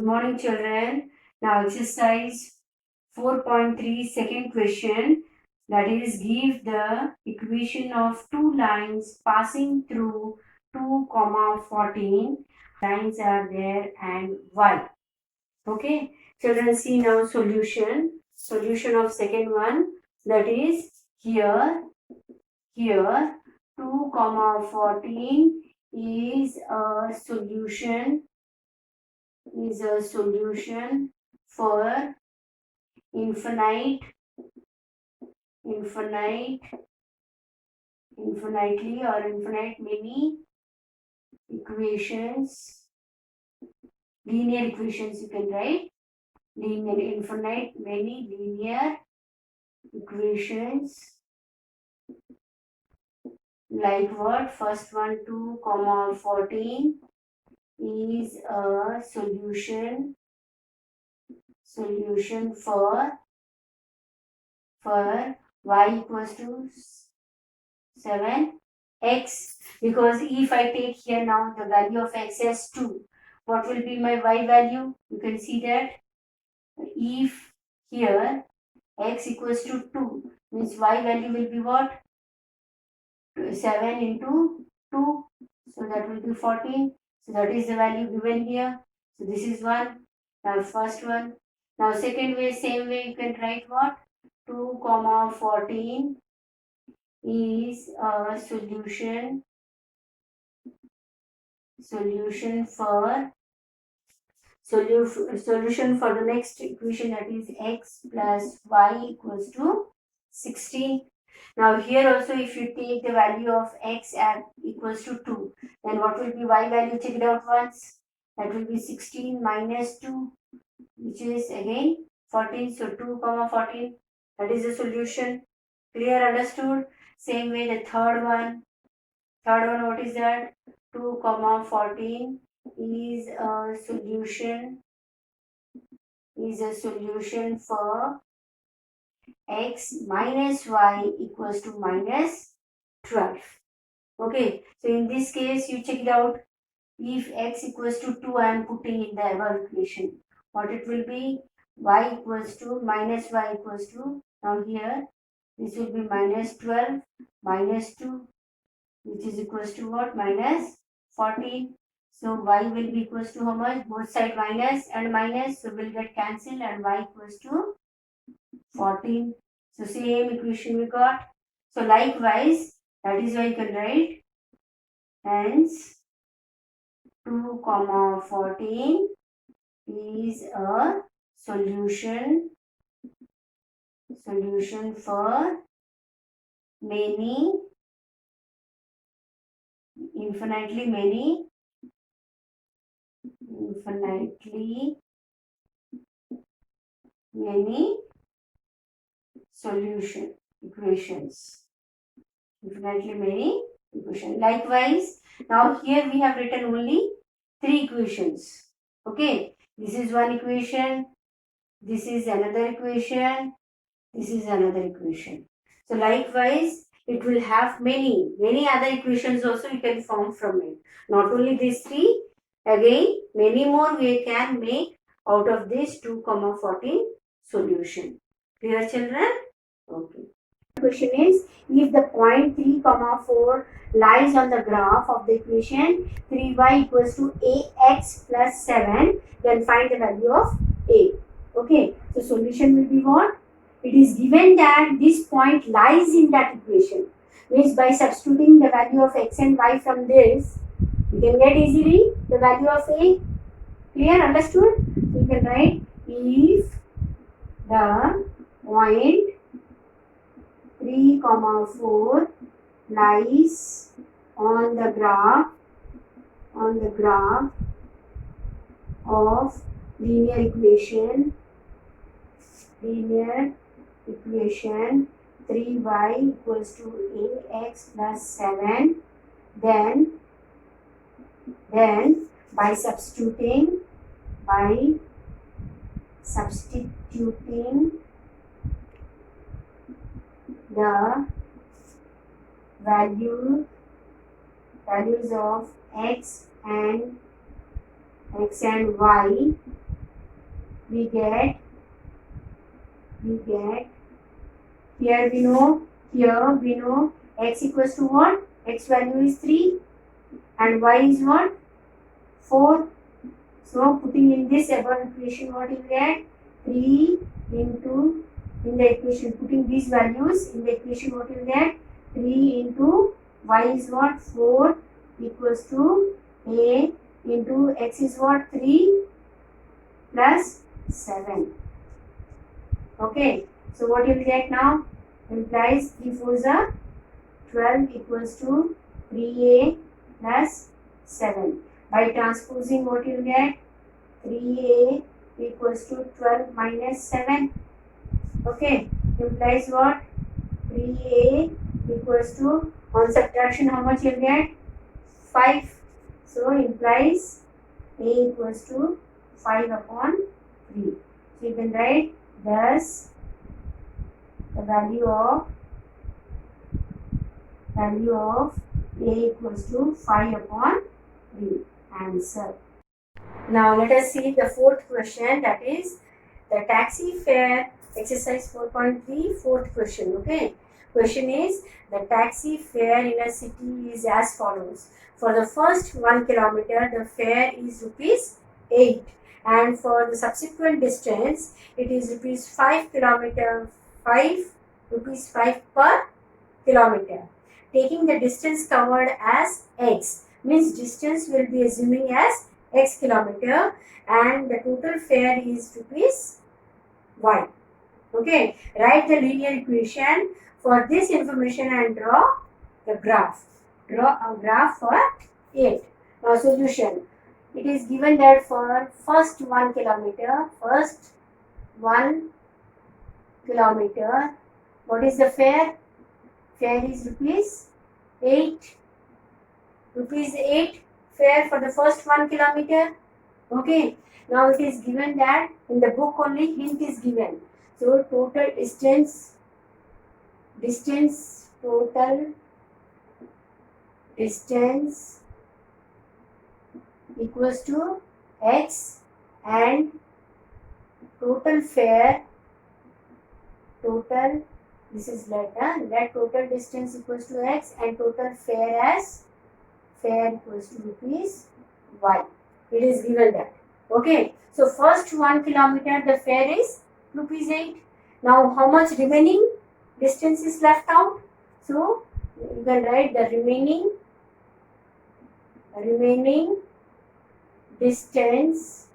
Good morning, children. Now, exercise 4.3, second question, that is, give the equation of two lines passing through 2, 14. Lines are there and y. Okay, children, see now solution. Solution of second one, that is here 2, 14 is a solution for infinite infinite infinitely or infinite many equations, linear equations, you can write linear infinite many linear equations, like what? First one, 2, 14 is a solution for y equals to 7 x, because if I take here now the value of x as 2, what will be my y value? You can see that if here x equals to 2, means y value will be what? 7 into 2, so that will be 14. So that is the value given here. So this is one. Now first one. Now second way, same way you can write what? 2, 14 is a solution for solution for the next equation, that is x plus y equals to 16. Now here also, if you take the value of x at equals to 2, then what will be y value? Check it out once. That will be 16 minus 2, which is again 14. So 2, 14. That is the solution. Clear? Understood? Same way the third one. What is that? 2, 14 is a solution for x minus y equals to minus 12. Okay, so in this case, you check it out. If x equals to 2, I am putting in the above equation. What it will be? Y equals to minus y equals to, now here, this will be minus 12 minus 2, which is equals to what? Minus 14. So y will be equals to how much? Both side minus and minus, so will get cancelled, and y equals to 14. So same equation we got. So likewise, that is why you can write hence 2, 14 is a solution for many infinitely many solution equations. Infinitely many equations. Likewise, now here we have written only 3 equations. Okay, this is one equation, this is another equation, this is another equation. So likewise, it will have many other equations also you can form from it. Not only these 3, again many more we can make out of this 2, 14 solution. Clear, children? Okay. Question is, if the point 3, 4 lies on the graph of the equation 3y equals to ax plus 7, then find the value of a. Okay, so solution will be what? It is given that this point lies in that equation. Means by substituting the value of x and y from this, you can get easily the value of a. Clear? Understood? You can write, if the point 3, 4 lies on the graph of linear equation 3y equals to ax plus 7, then by substituting the values of x and y we get here we know x equals to what? X value is 3 and y is what? 4. So putting in this above equation, what you get? 3 into, in the equation, putting these values in the equation, what you get? 3 into y is what? 4 equals to a into x is what? 3 plus 7. Okay, so what you will get now? Implies 3 4s are 12 equals to 3a plus 7. By transposing, what you will get? 3a equals to 12 minus 7. Okay, implies what? 3a equals to, on subtraction, how much you will get? 5. So implies a equals to 5 upon 3. So you can write thus the value of a equals to 5 upon 3. Answer. Now let us see the fourth question, that is the taxi fare exercise 4.3, fourth question. Okay, question is the taxi fare in a city is as follows. For the first 1 kilometer the fare is rupees 8 and for the subsequent distance it is rupees 5 per kilometer. Taking the distance covered as x, means distance will be assuming as x kilometer and the total fare is rupees y. Okay, write the linear equation for this information and draw the graph. Draw a graph for it. Now solution. It is given that for first 1 kilometer, what is the fare? Fare is rupees 8. Rupees 8 fare for the first 1 kilometer. Okay. Now it is given that in the book only hint is given. So total total distance equals to x and total fare, this is let total distance equals to x and total fare as fare equals to rupees y. It is given that. Okay. So first 1 kilometer the fare is rupees 8. Now how much remaining distance is left out? So you can write the remaining distance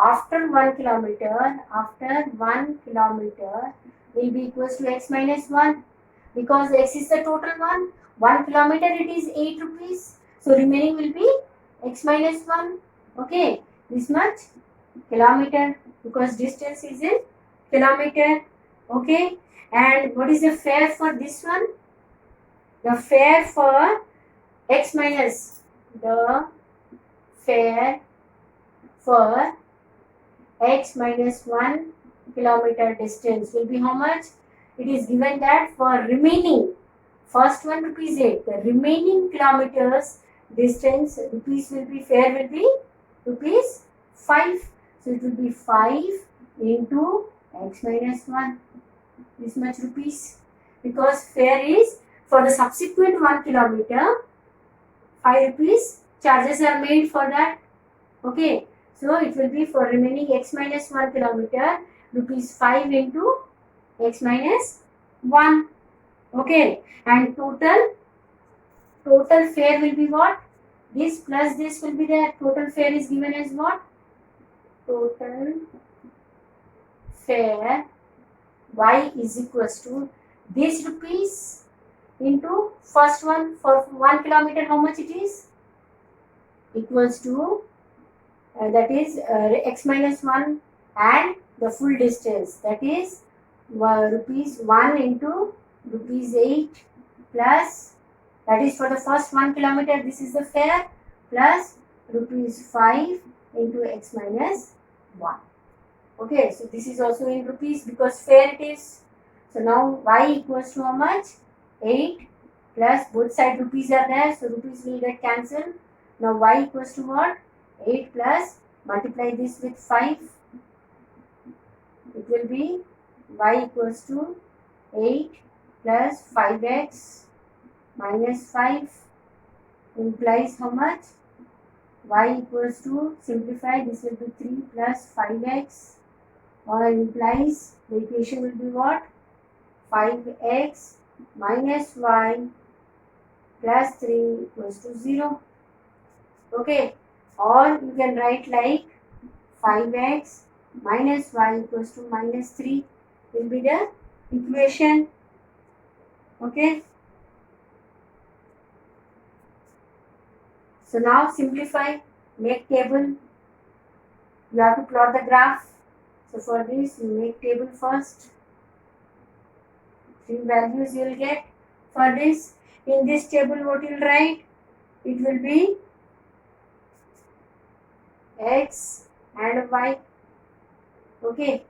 after 1 kilometer will be equals to x minus 1 because x is the total one. 1 kilometer it is 8 rupees. So remaining will be x minus 1. Okay, this much kilometer because distance is in kilometer. Okay, and what is the fare for this one? The fare for x minus, the fare for x minus 1 kilometer distance will be how much? It is given that for remaining first one rupees 8, the remaining kilometers distance rupees will be, fare will be rupees 5. So it will be 5 into x minus 1, this much rupees, because fare is for the subsequent 1 kilometer 5 rupees charges are made for that. Okay, so it will be for remaining x minus 1 kilometer rupees 5 into x minus 1. Okay, and total fare will be what? This plus this will be there. Total fare is given as what? Total fare y is equals to this rupees into first one for 1 kilometer, how much it is? Equals to that is x minus 1 and the full distance, that is rupees 1 into rupees 8 plus, that is for the first 1 kilometer, this is the fare, plus rupees 5 into x minus 1. Okay, so this is also in rupees because fare it is. So now y equals to how much? 8 plus both side rupees are there, so rupees will get cancelled. Now y equals to what? 8 plus multiply this with 5, it will be y equals to 8 plus 5x minus 5 implies how much? Y equals to, simplify, this will be 3 plus 5x, or implies the equation will be what? 5x minus y plus 3 equals to 0. Okay, or you can write like 5x minus y equals to minus 3 will be the equation. Okay, so now simplify, make table. You have to plot the graph. So for this you make table first. 3 values you will get. For this, in this table what you will write? It will be x and y. Okay.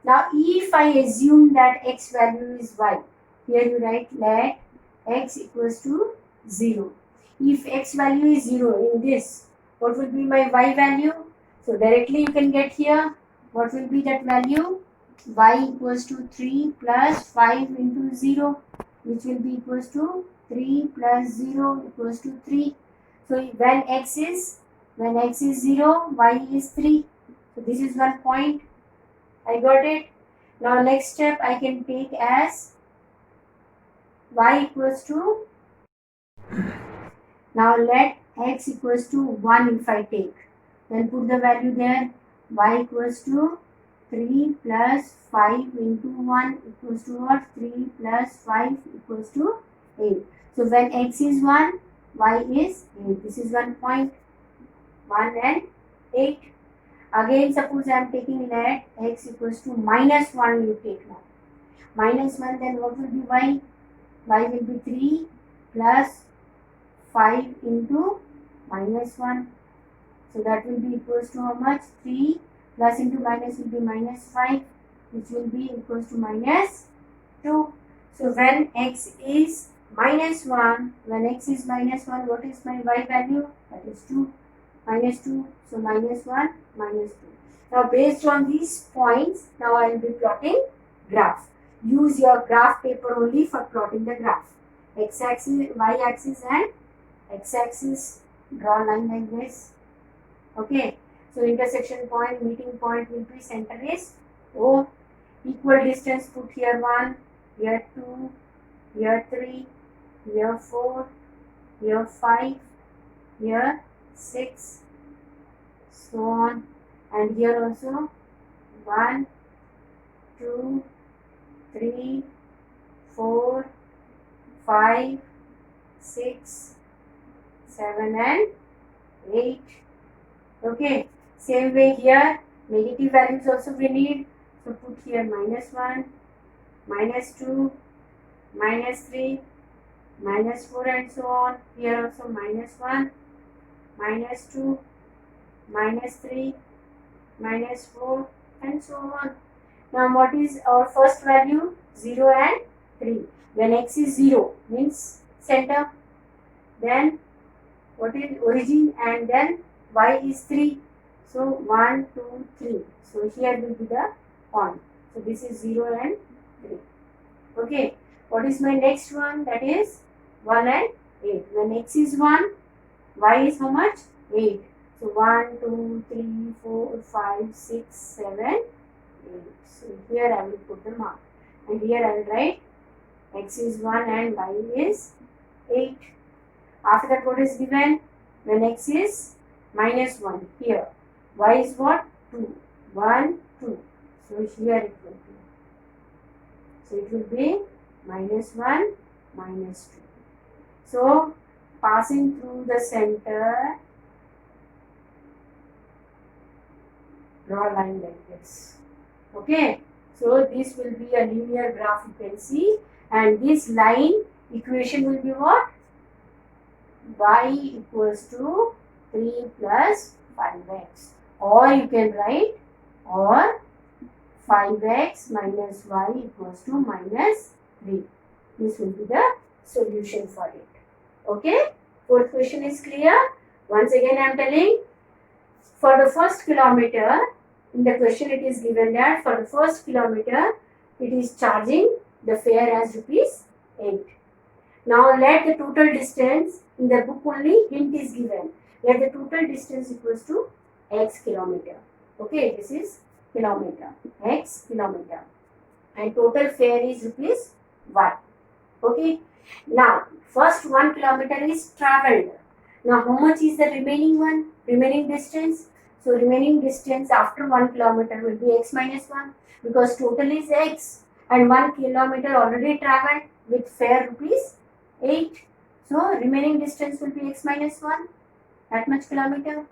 Now if I assume that x value is y, here you write let x equals to 0. If x value is 0 in this, what will be my y value? So directly you can get here. What will be that value? Y equals to 3 plus 5 into 0, which will be equals to 3 plus 0 equals to 3. So when x is 0, y is 3. So this is one point. I got it. Now next step I can take as y equals to, now let x equals to 1 if I take. Then put the value there. Y equals to 3 plus 5 into 1 equals to what? 3 plus 5 equals to 8. So when x is 1, y is 8. This is 1 point. 1 and 8. Again suppose I am taking let x equals to minus 1 you take now. Minus 1, then what will be y? Y will be 3 plus 5 into minus 1. So that will be equals to how much? 3 plus into minus will be minus 5, which will be equals to minus 2. So when x is minus 1, what is my y value? That is 2. Minus 2. So minus 1, minus 2. Now based on these points, now I will be plotting graph. Use your graph paper only for plotting the graph. X-axis, y-axis and x-axis, draw line like this. Okay, so intersection point, meeting point will be center is O. Equal distance put here 1, here 2, here 3, here 4, here 5, here 6, so on, and here also 1, 2, 3, 4, 5, 6, 7 and 8. Okay, same way here negative values also we need, so put here minus 1, minus 2, minus 3, minus 4 and so on. Here also minus 1, minus 2, minus 3, minus 4 and so on. Now what is our first value? 0 and 3. When x is 0 means center, then what is origin, and then y is 3. So 1, 2, 3. So here will be the point. So this is 0 and 3. Okay. What is my next one? That is 1 and 8. When x is 1, y is how much? 8. So 1, 2, 3, 4, 5, 6, 7, 8. So here I will put the mark. And here I will write x is 1 and y is 8. After that what is given? When x is minus 1, here y is what? 2. 1, 2. So here it will be. So it will be minus 1, minus 2. So passing through the center, draw a line like this. Okay. So this will be a linear graph, you can see, and this line equation will be what? Y equals to 3 plus 5x, or you can write or 5x minus y equals to minus 3. This will be the solution for it. Okay, fourth question is clear. Once again I am telling, For the first kilometer, in the question it is given that for the first kilometer, it is charging the fare as rupees 8. Now let the total distance, in the book only hint is given. Let the total distance equals to x kilometer. Okay, this is kilometer, x kilometer. And total fare is rupees y. Okay. Now, first 1 kilometer is travelled. Now, how much is the remaining one? Remaining distance. So, remaining distance after 1 kilometer will be x minus 1 because total is x and 1 kilometer already travelled with fare rupees 8. So, remaining distance will be x minus 1. That much kilometer.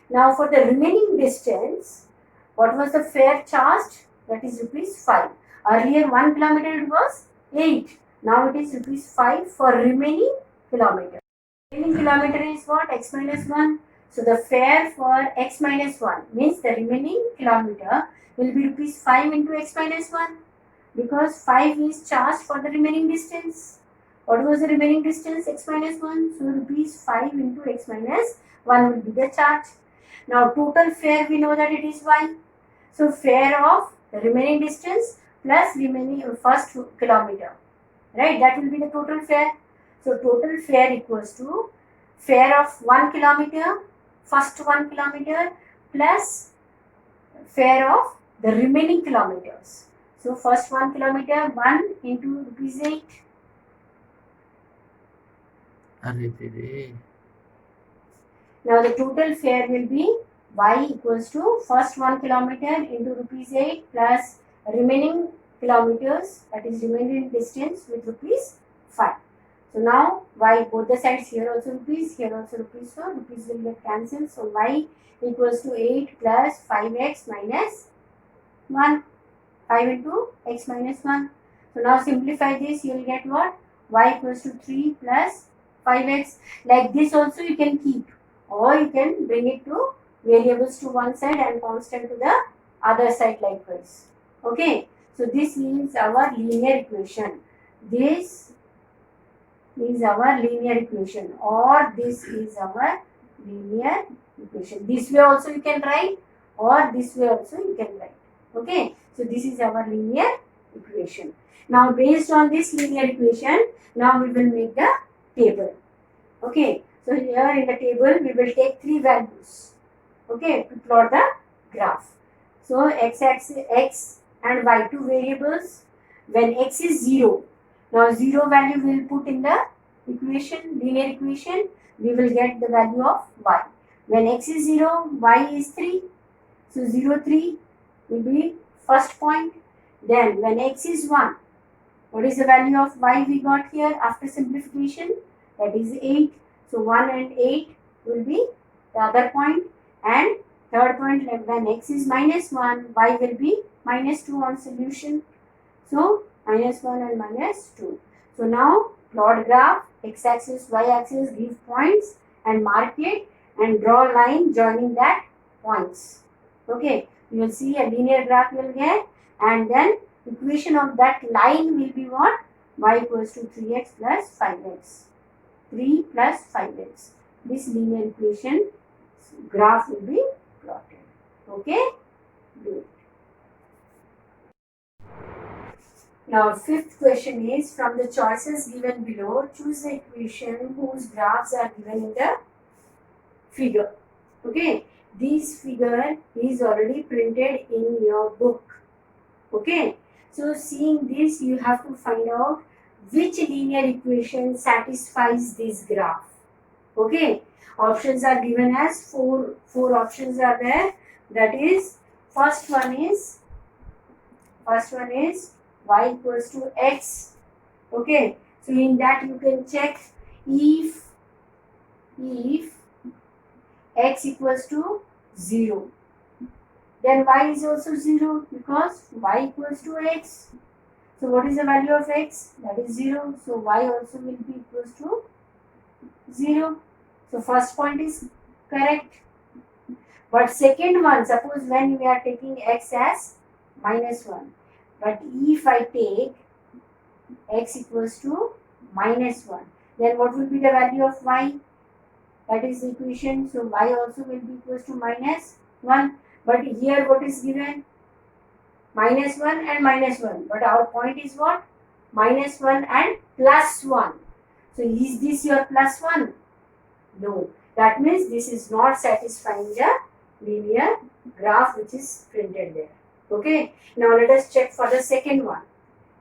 Now, for the remaining distance, what was the fare charged? That is rupees 5. Earlier 1 kilometer it was 8. Now it is rupees 5 for remaining kilometer. Remaining kilometer is what? X minus 1. So the fare for x minus 1 means the remaining kilometer will be rupees 5 into x minus 1 because 5 is charged for the remaining distance. What was the remaining distance? X minus 1. So rupees 5 into x minus 1 will be the charge. Now total fare we know that it is y. So fare of the remaining distance plus remaining first kilometer. Right, that will be the total fare. So total fare equals to fare of 1 kilometer, first 1 kilometer plus fare of the remaining kilometers. So first 1 kilometer 1 into rupees 8. Now the total fare will be y equals to first 1 kilometer into rupees 8 plus remaining kilometers, that is remaining distance with rupees 5. So now y both the sides, here also rupees, here also rupees, so rupees will get cancelled. So y equals to 8 plus 5x minus 1. 5 into x minus 1. So now simplify this, you will get what? Y equals to 3 plus 5x. Like this also you can keep, or you can bring it to variables to one side and constant to the other side likewise. Okay. So this is our linear equation. This is our linear equation, or this is our linear equation. This way also you can write, or this way also you can write. Okay. So this is our linear equation. Now based on this linear equation, now we will make the table. Okay. So here in the table we will take 3 values. Okay, to plot the graph. So x-axis, x and y, 2 variables. When x is 0, now 0 value we will put in the equation, linear equation, we will get the value of y. When x is 0, y is 3. So 0, 3 will be first point. Then when x is 1, what is the value of y we got here after simplification? That is 8. So 1 and 8 will be the other point. And third point, when x is minus 1, y will be minus 2 on solution. So minus 1 and minus 2. So now plot graph, x-axis, y-axis, give points and mark it and draw a line joining that points. Okay, you will see a linear graph you will get, and then equation of that line will be what? Y equals to 3x plus 5x. 3 plus 5x. This linear equation graph will be plotted. Okay, good. Now, fifth question is, from the choices given below, choose the equation whose graphs are given in the figure. Okay, this figure is already printed in your book. Okay, so seeing this, you have to find out which linear equation satisfies this graph. Okay, options are given as four options are there. That is, first one is y equals to x. Okay, so in that you can check if x equals to 0, then y is also 0 because y equals to x. So what is the value of x? That is 0. So y also will be equals to 0. So first point is correct. But second one, suppose when we are taking x as minus 1. But if I take x equals to minus 1, then what will be the value of y? That is the equation. So y also will be equals to minus 1. But here what is given? Minus 1 and minus 1. But our point is what? Minus 1 and plus 1. So is this your plus 1? No. That means this is not satisfying the linear graph which is printed there. Okay. Now let us check for the second one.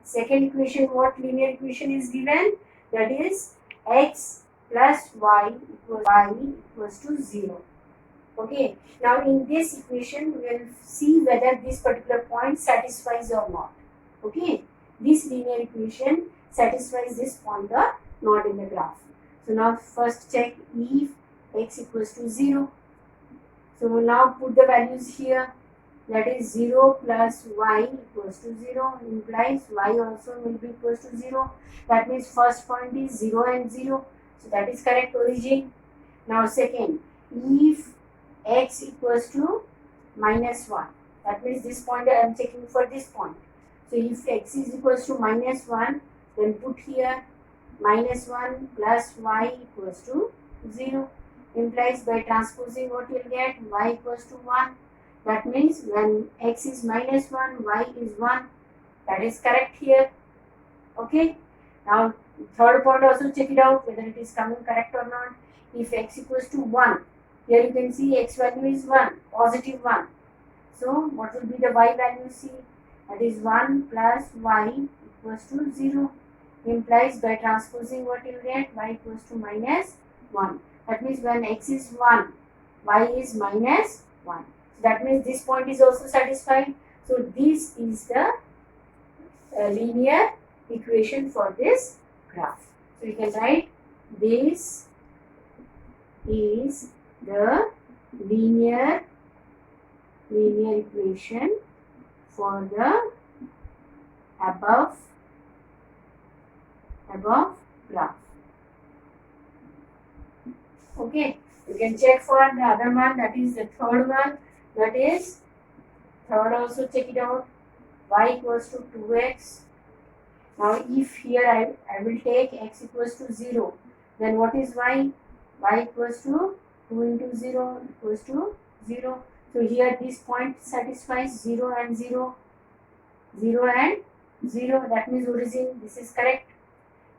Second equation, what linear equation is given? That is x plus y equals to 0. Okay. Now in this equation we will see whether this particular point satisfies or not. Okay. This linear equation satisfies this point or not in the graph. So now first check if x equals to 0. So now put the values here. That is 0 plus y equals to 0 implies y also will be equals to 0. That means first point is 0 and 0. So that is correct origin. Now second, if x equals to minus 1. That means this point I am checking for this point. So if x is equals to minus 1, then put here minus 1 plus y equals to 0. Implies by transposing what you will get? Y equals to 1. That means when x is minus 1, y is 1. That is correct here. Okay. Now third point also check it out whether it is coming correct or not. If x equals to 1, here you can see x value is 1, positive 1. So what will be the y value? See, that is 1 plus y equals to 0. Implies by transposing what you will get? Y equals to minus 1. That means when x is 1, y is minus 1. So that means this point is also satisfied. So this is the linear equation for this graph. So you can write this is the linear equation for the above graph. Okay, you can check for the other one, that is the third one. That is third also check it out. Y equals to 2x. Now if here I will take x equals to 0, then what is y? Y equals to 2 into 0 equals to 0. So here this point satisfies 0 and 0. 0 and 0. That means origin. This is correct.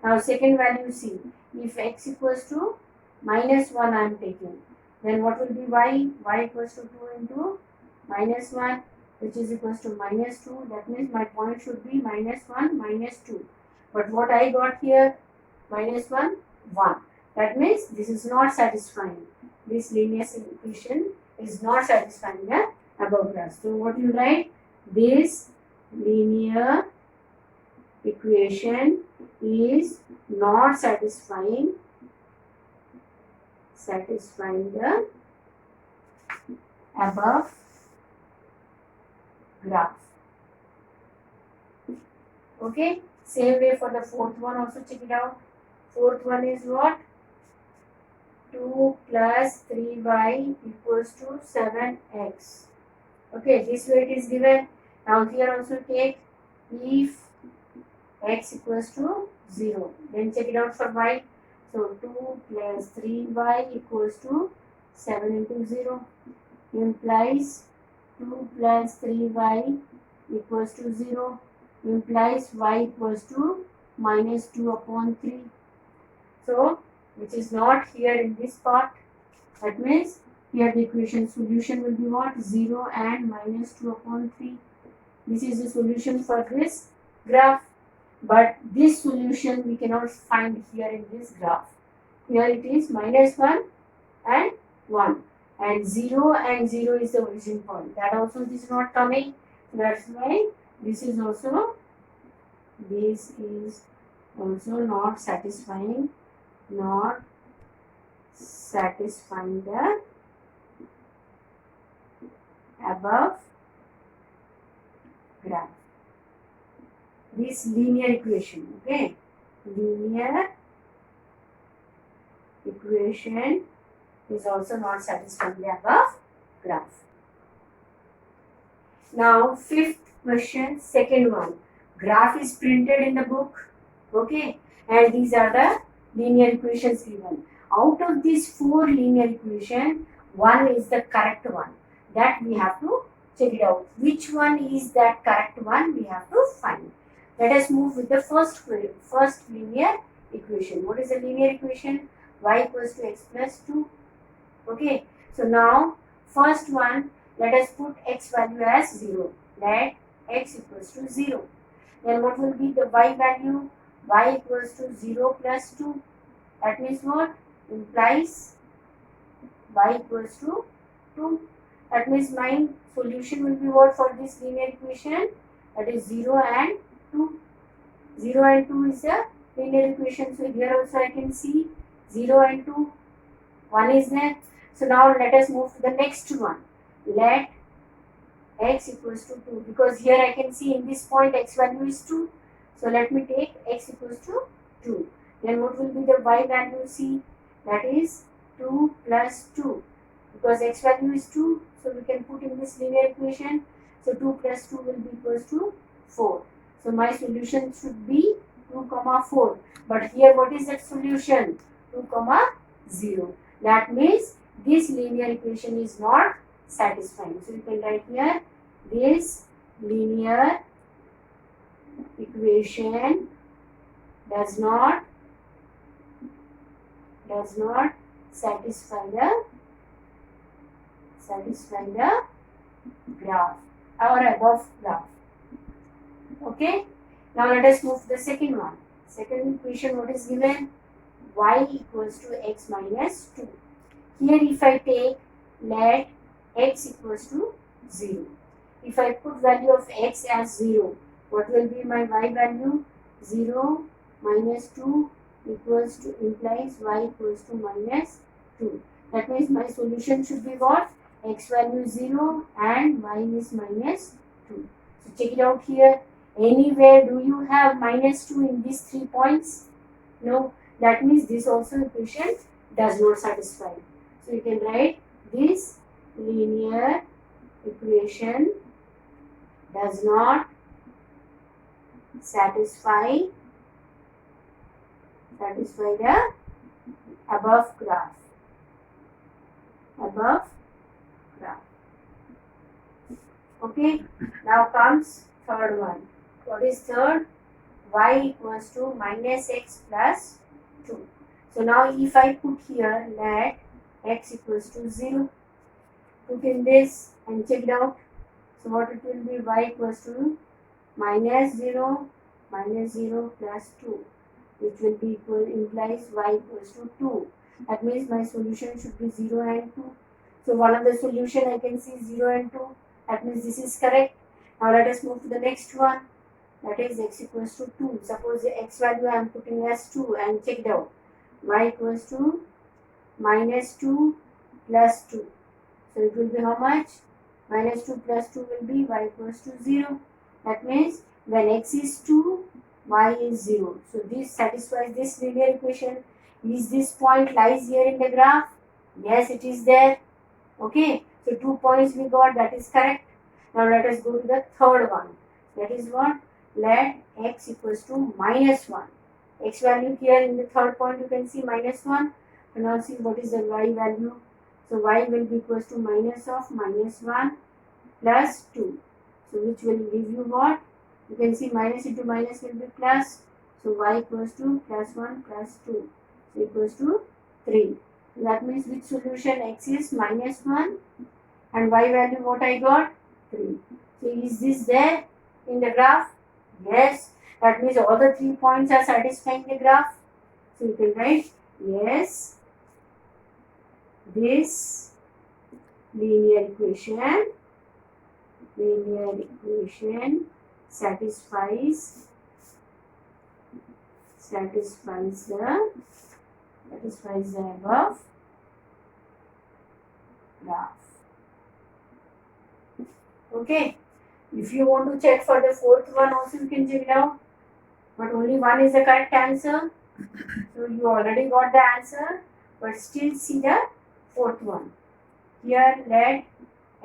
Now second value see. If x equals to minus 1 I am taking, then what will be y? Y equals to 2 into minus 1, which is equals to minus 2. That means my point should be minus 1, minus 2. But what I got here? Minus 1, 1. That means this is not satisfying. This linear equation is not satisfying the above graph. So what you write? This linear equation is not satisfying the above graph. Okay. Same way for the fourth one also check it out. Fourth one is what? 2 plus 3y equals to 7x. Okay, this way it is given. Now here also take if x equals to 0. Then check it out for y. So 2 plus 3y equals to 7 into 0. Implies 2 plus 3y equals to 0. Implies y equals to minus 2 upon 3. So which is not here in this part. That means here the equation solution will be what? 0 and minus 2 upon 3. This is the solution for this graph. But this solution we cannot find here in this graph. Here it is minus 1 and 1. And 0 and 0 is the origin point. That also is not coming. That's why this is also not satisfying the above graph. This linear equation, okay? Linear equation is also not satisfying the above graph. Now, fifth question, second one. Graph is printed in the book, okay? And these are the linear equations given. out of these 4 linear equation, one is the correct one. That we have to check it out. Which one is that correct one? We have to find. Let us move with the first linear equation. What is the linear equation? Y equals to x plus 2. Okay. So now first one, let us put x value as 0. Let x equals to 0. Then what will be the y value? Y equals to 0 plus 2. That means what? Implies y equals to 2. That means my solution will be what for this linear equation? That is 0 and 2. 0 and 2 is a linear equation. So here also I can see 0 and 2. 1 is there. So now let us move to the next one. Let x equals to 2. Because here I can see in this point x value is 2. So let me take x equals to 2. Then what will be the y value? See, that is 2 plus 2. Because x value is 2, so we can put in this linear equation. So 2 plus 2 will be equals to 4. So my solution should be 2 comma 4. But here what is that solution? 2 comma 0. That means this linear equation is not satisfying. So you can write here, this linear equation does not satisfy the graph or above graph. Okay. Now let us move to the second one. Second equation, what is given? Y equals to x minus 2. Here if I take, let x equals to 0. If I put value of x as 0, what will be my y value? 0 minus 2 equals to, implies y equals to minus 2. That means my solution should be what? X value is 0 and y is minus 2. So check it out here. Anywhere do you have minus 2 in these 3 points? No. That means this also equation does not satisfy. So you can write, this linear equation does not satisfy the above graph. Okay. Now comes third one. What is third? Y equals to minus x plus 2. So now if I put here, let x equals to 0, put in this and check it out. So what it will be? Y equals to minus 0 plus 2, which will be equal, implies y equals to 2. That means my solution should be 0 and 2. So one of the solution I can see 0 and 2. That means this is correct. Now let us move to the next one. That is x equals to 2. Suppose the x value I am putting as 2 and check it out. Y equals to minus 2 plus 2. So it will be how much? Minus 2 plus 2 will be y equals to 0. That means when x is 2, y is 0. So this satisfies this linear equation. Is this point lies here in the graph? Yes, it is there. Okay. So 2 points we got, that is correct. Now let us go to the third one. That is what? Let x equals to minus 1. X value here in the third point you can see minus 1. So now see what is the y value. So y will be equals to minus of minus 1 plus 2. So which will give you what? You can see minus into minus will be plus. So y equals to plus 1 plus 2. So equals to 3. So that means which solution? X is minus 1 and y value what I got? 3. So is this there in the graph? Yes. That means all the 3 points are satisfying the graph. So you can write, yes, this linear equation satisfies the above graph. Okay. If you want to check for the fourth one also you can check it out. But only one is the correct answer. So you already got the answer. But still see the fourth one. Here let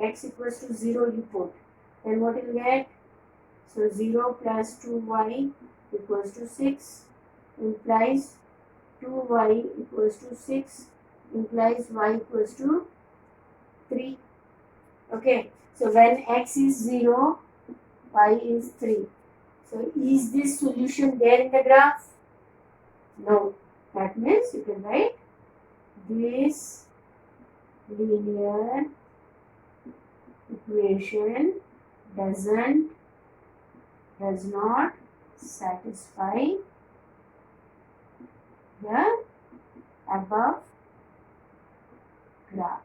x equals to 0 you put. Then what you get? So 0 plus 2y equals to 6 implies 2 2y equals to 6 implies y equals to 3. Okay, so when x is 0, y is 3. So is this solution there in the graph? No. That means you can write this linear equation does not satisfy the above graph.